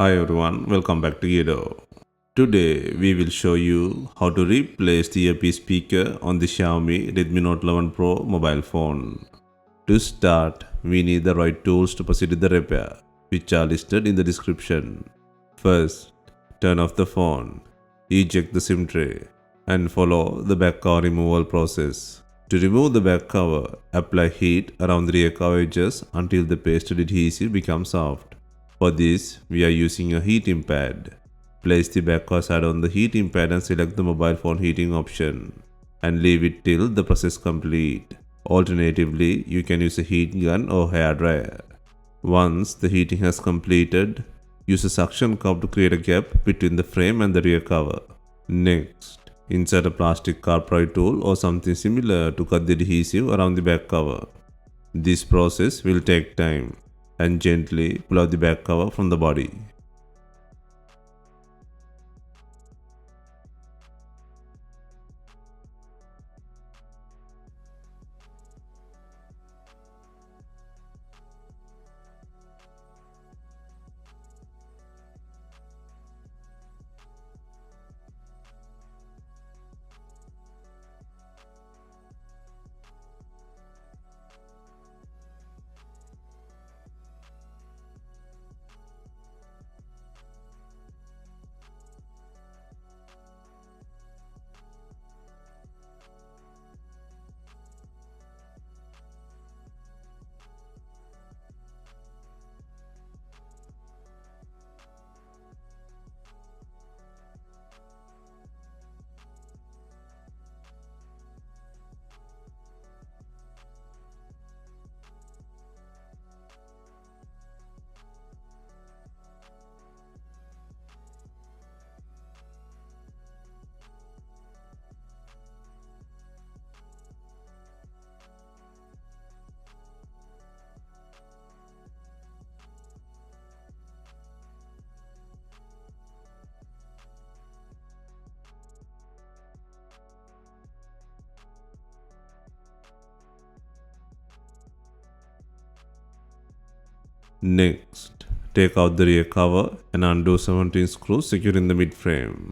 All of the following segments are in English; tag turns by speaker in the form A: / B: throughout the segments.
A: Hi everyone, welcome back to Edo. Today we will show you how to replace the Earpiece speaker on the Xiaomi Redmi Note 11 Pro mobile phone. To start, we need the right tools to proceed with the repair, which are listed in the description. First, turn off the phone, eject the SIM tray, and follow the back cover removal process. To remove the back cover, apply heat around the rear cover edges until the pasted adhesive becomes soft. For this, we are using a heating pad. Place the back cover side on the heating pad and select the mobile phone heating option and leave it till the process complete. Alternatively, you can use a heat gun or hair dryer. Once the heating has completed, use a suction cup to create a gap between the frame and the rear cover. Next, insert a plastic car pry tool or something similar to cut the adhesive around the back cover. This process will take time and gently pull out the back cover from the body. Next, take out the rear cover and undo 17 screws securing the mid frame.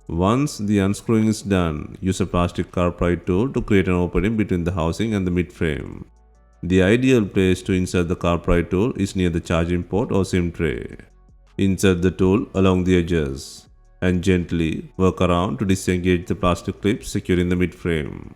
A: Once the unscrewing is done, use a plastic car pry tool to create an opening between the housing and the mid frame. The ideal place to insert the car pry tool is near the charging port or SIM tray. Insert the tool along the edges and gently work around to disengage the plastic clips securing the mid frame.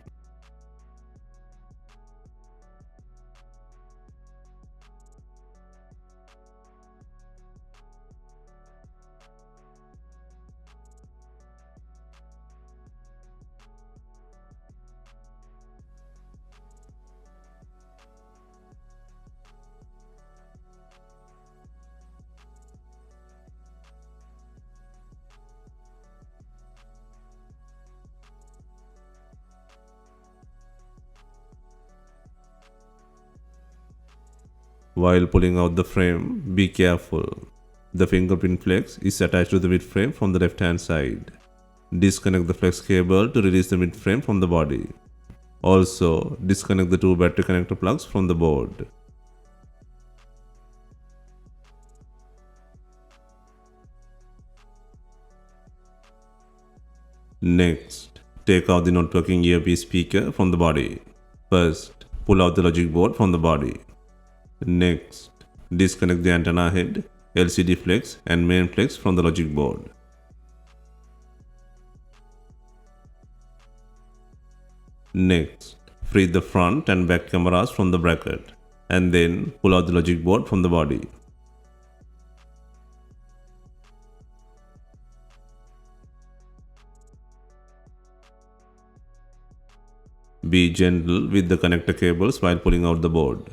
A: While pulling out the frame, be careful. The fingerprint flex is attached to the mid frame from the left hand side. Disconnect the flex cable to release the mid frame from the body. Also, disconnect the two battery connector plugs from the board. Next, take out the not working earpiece speaker from the body. First, pull out the logic board from the body. Next, disconnect the antenna head, LCD flex and main flex from the logic board. Next, free the front and back cameras from the bracket and then pull out the logic board from the body. Be gentle with the connector cables while pulling out the board.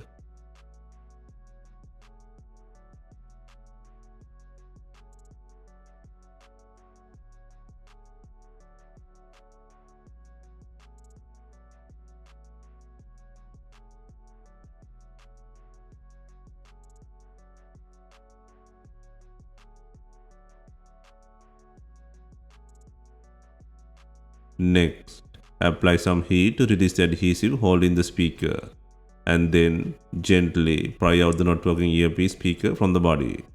A: Next, apply some heat to release the adhesive holding the speaker and then gently pry out the not working earpiece speaker from the body.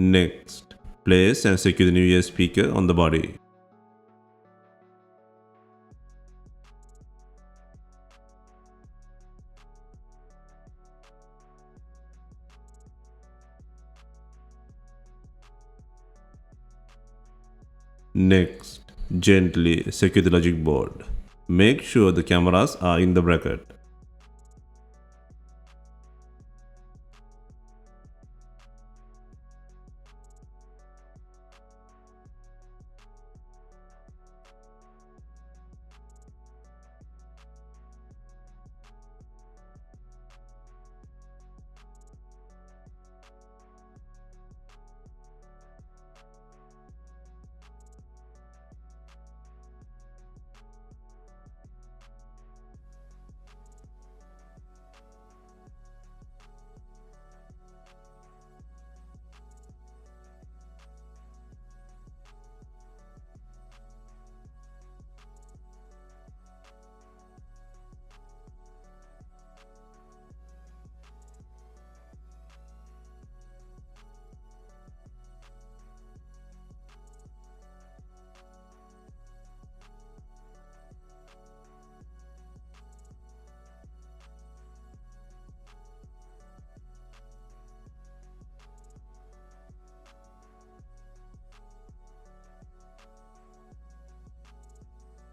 A: Next, place and secure the new ear speaker on the body. Next, gently secure the logic board. Make sure the cameras are in the bracket.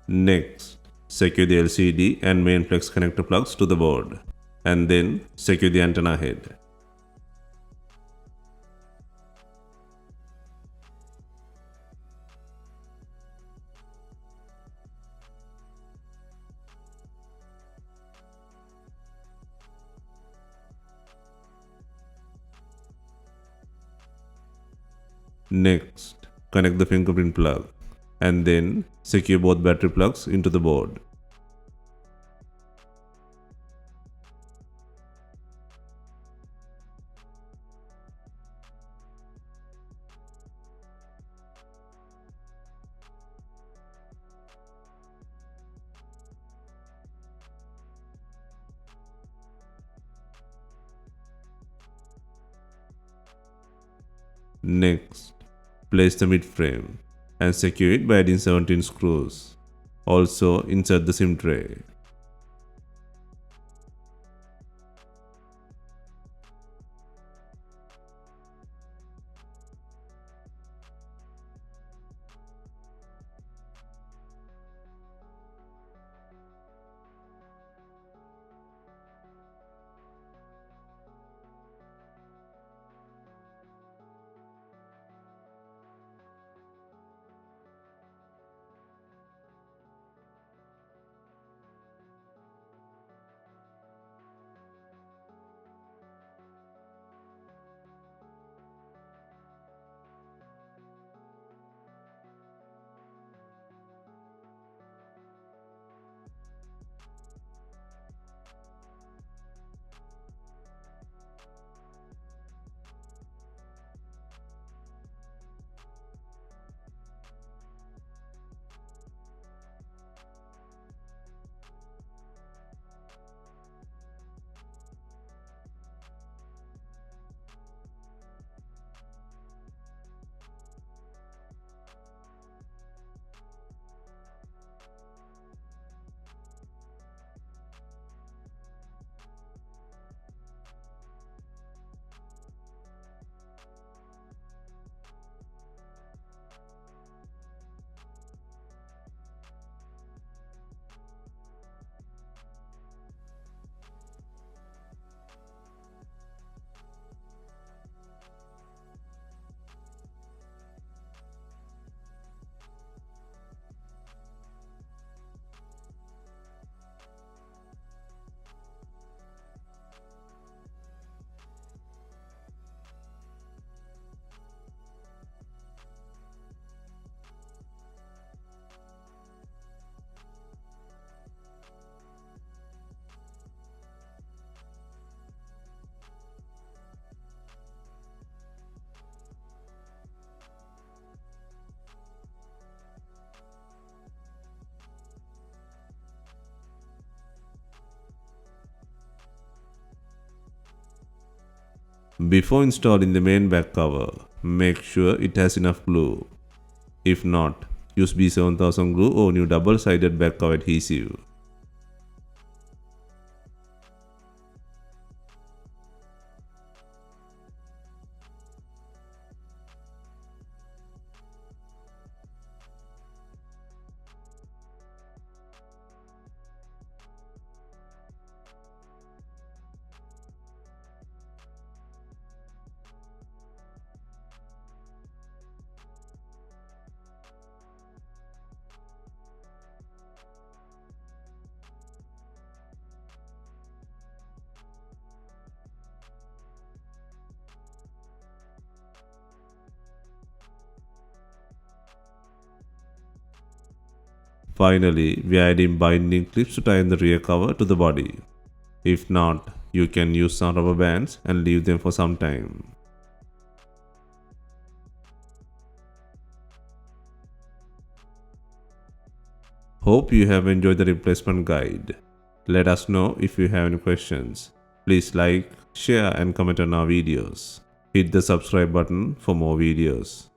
A: Next, secure the LCD and main flex connector plugs to the board and then secure the antenna head. Next, connect the fingerprint plug and then secure both battery plugs into the board. Next, place the mid frame and secure it by adding 17 screws. Also, insert the SIM tray. Before installing the main back cover, make sure it has enough glue. If not, use B7000 glue or new double-sided back cover adhesive. Finally, we are adding binding clips to tie the rear cover to the body. If not, you can use some rubber bands and leave them for some time. Hope you have enjoyed the replacement guide. Let us know if you have any questions. Please like, share and comment on our videos. Hit the subscribe button for more videos.